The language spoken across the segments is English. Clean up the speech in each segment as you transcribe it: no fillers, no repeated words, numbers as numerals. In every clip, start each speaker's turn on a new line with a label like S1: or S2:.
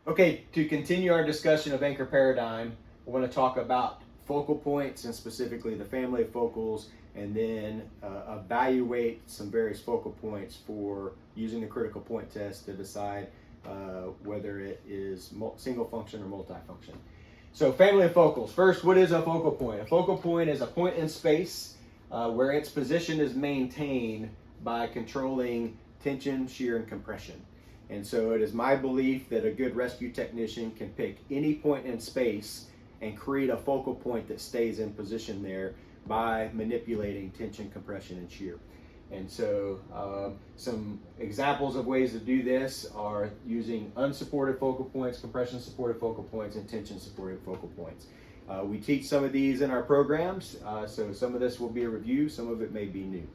S1: Okay, to continue our discussion of anchor paradigm, I want to talk about focal points and specifically the family of focals, and then evaluate some various focal points for using the critical point test to decide whether it is single function or multifunction. So family of focals. First, what is a focal point? A focal point is a point in space where its position is maintained by controlling tension, shear, and compression. And so it is my belief that a good rescue technician can pick any point in space and create a focal point that stays in position there by manipulating tension, compression, and shear. And so some examples of ways to do this are using unsupported focal points, compression supported focal points, and tension supported focal points. We teach some of these in our programs, so some of this will be a review, some of it may be new.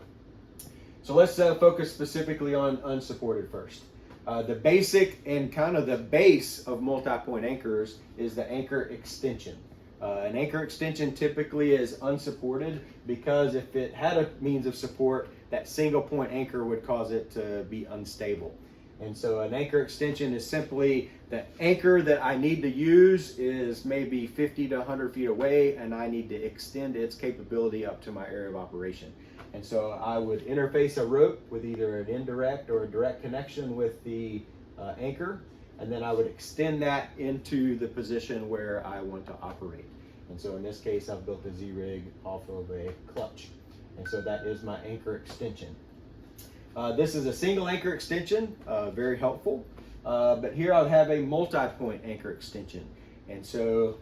S1: So let's focus specifically on unsupported first. The basic and kind of the base of multi-point anchors is the anchor extension. An anchor extension typically is unsupported because if it had a means of support, that single point anchor would cause it to be unstable. And so an anchor extension is simply the anchor that I need to use is maybe 50 to 100 feet away, and I need to extend its capability up to my area of operation. And so I would interface a rope with either an indirect or a direct connection with the anchor, and then I would extend that into the position where I want to operate. And so in this case, I've built a Z-rig off of a clutch. And so that is my anchor extension. This is a single anchor extension, very helpful. But here I'll have a multi-point anchor extension. And so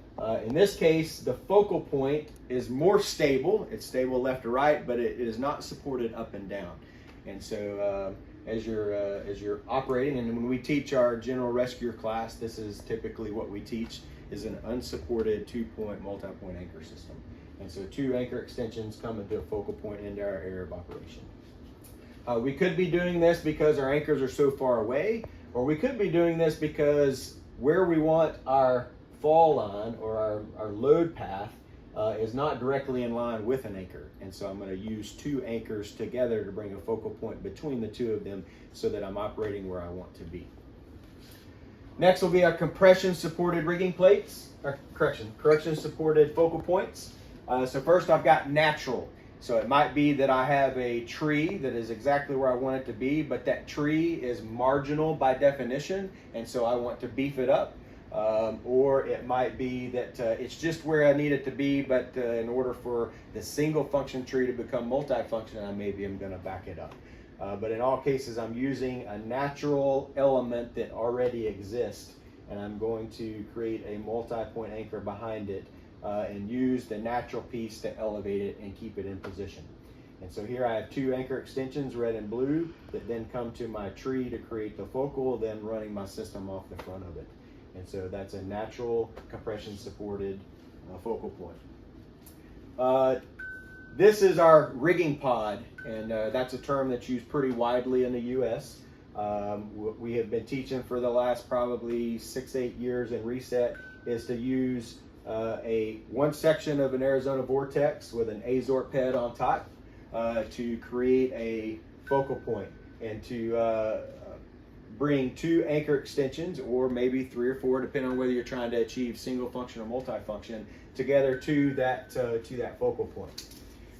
S1: in this case, the focal point is more stable. It's stable left to right, but it is not supported up and down. And so as you're operating, and when we teach our general rescue class, this is typically what we teach, is an unsupported 2-point multi-point anchor system. And so 2 anchor extensions come into a focal point into our area of operation. We could be doing this because our anchors are so far away, or we could be doing this because where we want our fall line or our load path is not directly in line with an anchor. And so I'm going to use 2 anchors together to bring a focal point between the 2 of them so that I'm operating where I want to be. Next will be our compression supported rigging plates, or correction supported focal points. So first I've got natural. So it might be that I have a tree that is exactly where I want it to be, but that tree is marginal by definition, and so I want to beef it up. Or it might be that it's just where I need it to be, but in order for the single function tree to become multifunction, I maybe am going to back it up. But in all cases, I'm using a natural element that already exists, and I'm going to create a multi-point anchor behind it and use the natural piece to elevate it and keep it in position. And so here I have 2 anchor extensions, red and blue, that then come to my tree to create the focal, then running my system off the front of it. And so that's a natural compression supported focal point. This is our rigging pod, and that's a term that's used pretty widely in the U.S. We have been teaching for the last probably 6-8 years in reset is to use one section of an Arizona vortex with an Azorp head on top to create a focal point and to bring 2 anchor extensions, or maybe 3 or 4, depending on whether you're trying to achieve single function or multifunction, together to that focal point.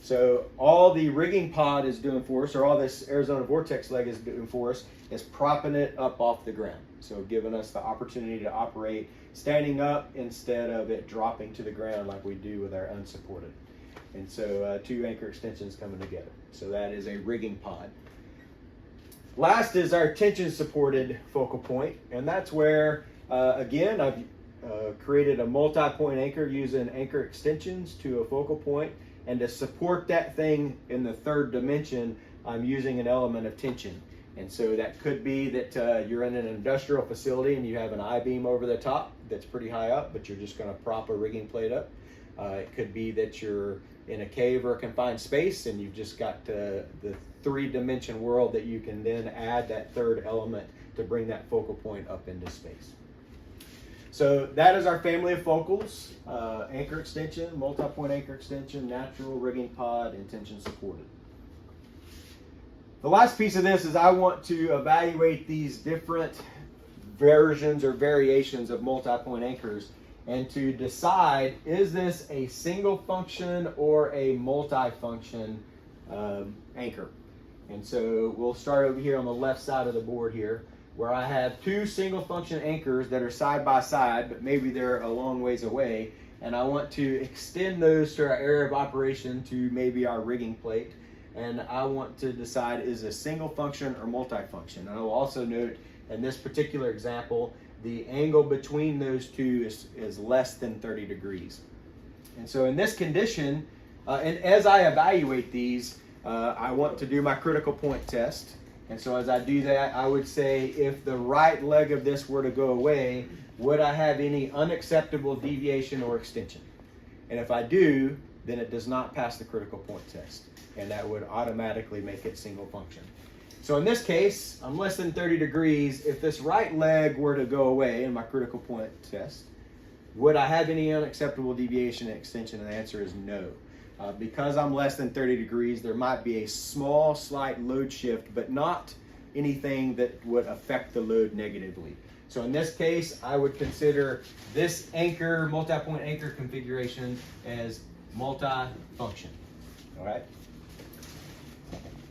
S1: So all the rigging pod is doing for us, or all this Arizona vortex leg is doing for us, is propping it up off the ground. So giving us the opportunity to operate standing up instead of it dropping to the ground like we do with our unsupported. And so 2 anchor extensions coming together. So that is a rigging pod. Last is our tension supported focal point, and that's where again I've created a multi-point anchor using anchor extensions to a focal point, and to support that thing in the 3rd dimension I'm using an element of tension. And so that could be that you're in an industrial facility and you have an I-beam over the top that's pretty high up, but you're just going to prop a rigging plate up. It could be that you're in a cave or a confined space and you've just got the 3-dimension world that you can then add that 3rd element to bring that focal point up into space. So that is our family of focals: anchor extension, multi-point anchor extension, natural, rigging pod, and tension supported. The last piece of this is I want to evaluate these different versions or variations of multi-point anchors and to decide, is this a single function or a multi-function anchor? And so we'll start over here on the left side of the board here, where I have two single function anchors that are side by side, but maybe they're a long ways away, and I want to extend those to our area of operation to maybe our rigging plate, and I want to decide, is it single function or multi-function? And I will also note in this particular example, the angle between those two is less than 30 degrees. And so in this condition, and as I evaluate these, I want to do my critical point test. And so as I do that, I would say, if the right leg of this were to go away, would I have any unacceptable deviation or extension? And if I do, then it does not pass the critical point test, and that would automatically make it single function. So in this case, I'm less than 30 degrees. If this right leg were to go away in my critical point test, would I have any unacceptable deviation and extension? And the answer is no. Because I'm less than 30 degrees, there might be a small, slight load shift, but not anything that would affect the load negatively. So in this case, I would consider this anchor, multi-point anchor configuration as multi-function. All right.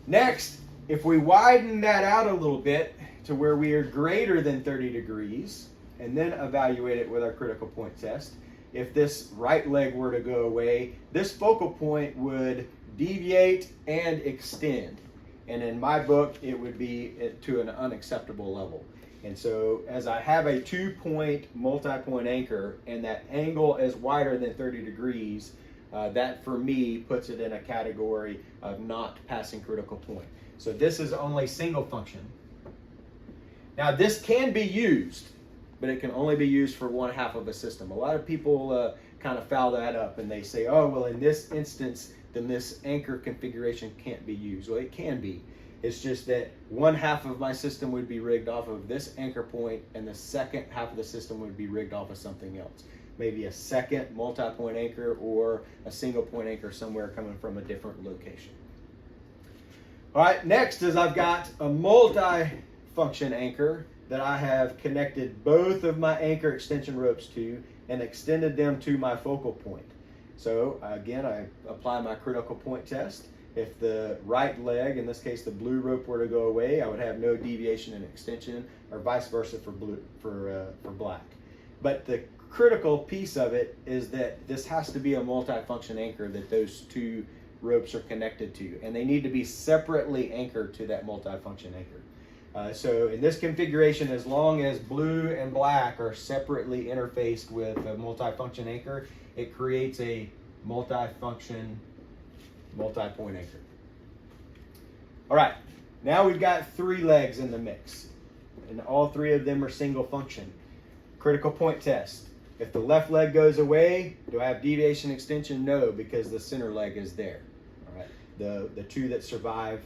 S1: Next, if we widen that out a little bit to where we are greater than 30 degrees, and then evaluate it with our critical point test, if this right leg were to go away, this focal point would deviate and extend. And in my book, it would be to an unacceptable level. And so as I have a 2-point multi-point anchor and that angle is wider than 30 degrees, that for me puts it in a category of not passing critical point. So this is only single function. Now this can be used, but it can only be used for one half of a system. A lot of people kind of foul that up and they say, oh, well, in this instance, then this anchor configuration can't be used. Well, it can be. It's just that one half of my system would be rigged off of this anchor point and the second half of the system would be rigged off of something else. Maybe a second multi-point anchor or a single point anchor somewhere coming from a different location. All right, next is I've got a multi-function anchor that I have connected both of my anchor extension ropes to and extended them to my focal point. So again, I apply my critical point test. If the right leg, in this case the blue rope, were to go away, I would have no deviation and extension, or vice versa for black. But the critical piece of it is that this has to be a multi-function anchor that those two ropes are connected to, and they need to be separately anchored to that multi-function anchor. So in this configuration, as long as blue and black are separately interfaced with a multi-function anchor, it creates a multi-function multi-point anchor. All right, now we've got 3 legs in the mix, and all 3 of them are single function. Critical point test. If the left leg goes away, do I have deviation extension? No, because the center leg is there. All right, the 2 that survive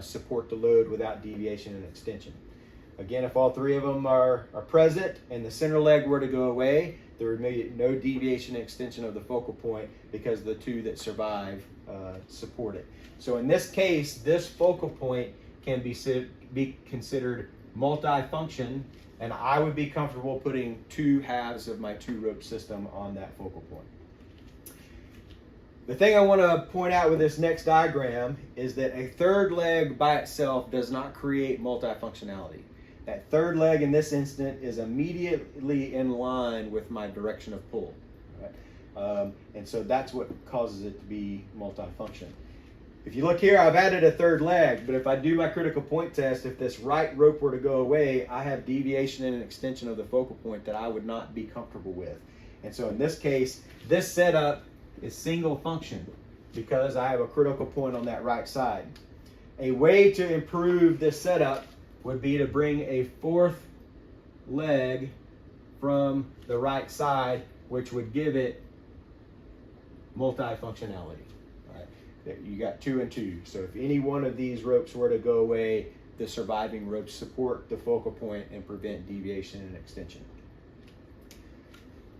S1: support the load without deviation and extension. Again, if all 3 of them are present and the center leg were to go away, there would be no deviation and extension of the focal point because the 2 that survive support it. So in this case, this focal point can be considered multi-function, and I would be comfortable putting 2 halves of my 2-rope system on that focal point. The thing I want to point out with this next diagram is that a 3rd leg by itself does not create multifunctionality. That 3rd leg in this instant is immediately in line with my direction of pull. Right? And so that's what causes it to be multifunction. If you look here, I've added a 3rd leg, but if I do my critical point test, if this right rope were to go away, I have deviation and an extension of the focal point that I would not be comfortable with. And so in this case, this setup is single function because I have a critical point on that right side. A way to improve this setup would be to bring a 4th leg from the right side, which would give it multifunctionality. Right? You got 2 and 2. So if any one of these ropes were to go away, the surviving ropes support the focal point and prevent deviation and extension.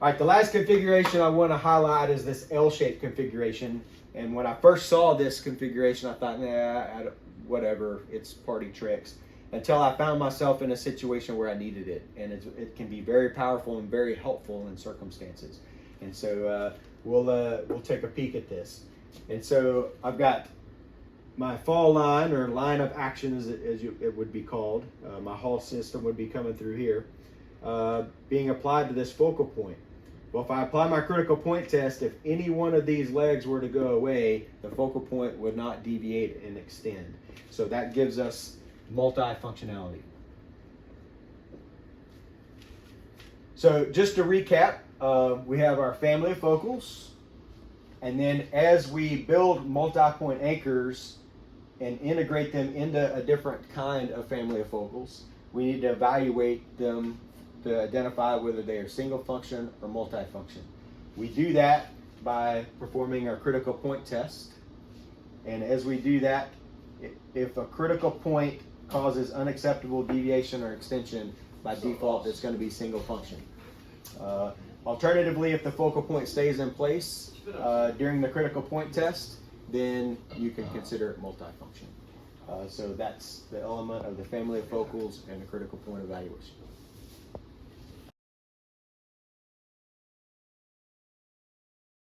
S1: All right, the last configuration I want to highlight is this L-shaped configuration. And when I first saw this configuration, I thought, nah, whatever, it's party tricks. until I found myself in a situation where I needed it. And it can be very powerful and very helpful in circumstances. And so we'll take a peek at this. And so I've got my fall line, or line of action as it would be called. My Hall system would be coming through here, being applied to this focal point. Well, if I apply my critical point test, if any one of these legs were to go away, the focal point would not deviate and extend. So that gives us multifunctionality. So just to recap, we have our family of focals, and then as we build multi-point anchors and integrate them into a different kind of family of focals, we need to evaluate them to identify whether they are single function or multifunction. We do that by performing our critical point test. And as we do that, if a critical point causes unacceptable deviation or extension, by default it's going to be single function. Alternatively, if the focal point stays in place during the critical point test, then you can consider it multifunction. So that's the element of the family of focals and the critical point evaluation.